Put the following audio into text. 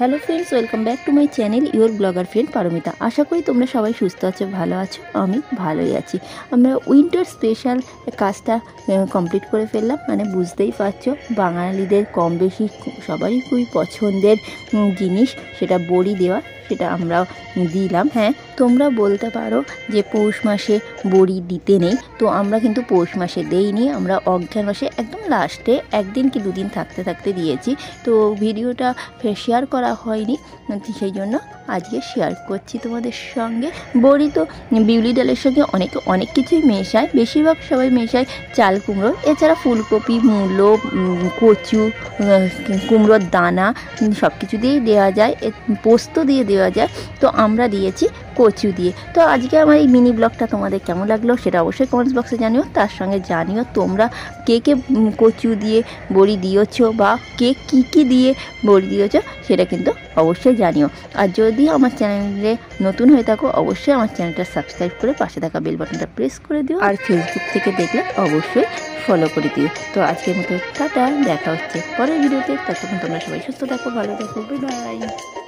Hello friends, welcome back to my channel your blogger friend Paromita. আশা করি তোমরা সবাই সুস্থ আছো, ভালো আছো। আমি ভালোই আছি। আমরা উইন্টার স্পেশাল কাজটা কমপ্লিট করে ফেললাম। মানে বুঝতেই পারছো, বাঙালিদের কম বেশি সবারই খুবই পছন্দের জিনিস, সেটা বড়ি দেওয়া, সেটা আমরা দিলাম। হ্যাঁ, তোমরা বলতে পারো যে পৌষ মাসে বড়ি দিতে নেই, তো আমরা কিন্তু পৌষ মাসে দেইনি, আমরা অজ্ঞান মাসে একদম লাস্টে একদিন কি দুদিন থাকতে থাকতে দিয়েছি। তো ভিডিওটা শেয়ার করা হয়নি, সেই জন্য আজকে শেয়ার করছি তোমাদের সঙ্গে। বড়ি তো বিউলি ডালের সঙ্গে অনেক কিছুই মেশায়, বেশিরভাগ সবাই মেশায় চাল কুমড়ো, এছাড়া ফুলকপি, মূলো, কচু, কুমড়োর দানা সব কিছু দিয়েই দেওয়া যায়, পোস্ত দিয়ে দেওয়া যায়। তো আমরা দিয়েছি কচু দিয়ে। তো আজকে আমার এই মিনি ব্লগটা তোমাদের কেমন লাগলো সেটা অবশ্যই কমেন্টস বক্সে জানিও। তার সঙ্গে জানিও তোমরা কে কে কচু দিয়ে বড়ি দিয়েছো বা কে কী দিয়ে বড়ি দিয়েছো, সেটা কিন্তু অবশ্যই জানিও। আর যদি আমার চ্যানেলে নতুন হয়ে থাকো, অবশ্যই আমার চ্যানেলটা সাবস্ক্রাইব করে পাশে থাকা বেল বাটনটা প্রেস করে দিও। আর ফেসবুক থেকে দেখলে অবশ্যই ফলো করে দিও। তো আজকের মতো টাটা, দেখা হচ্ছে পরের ভিডিওতে। ততক্ষণ তোমরা সবাই সুস্থ থাকো, ভালো থাকো, বাই বাই।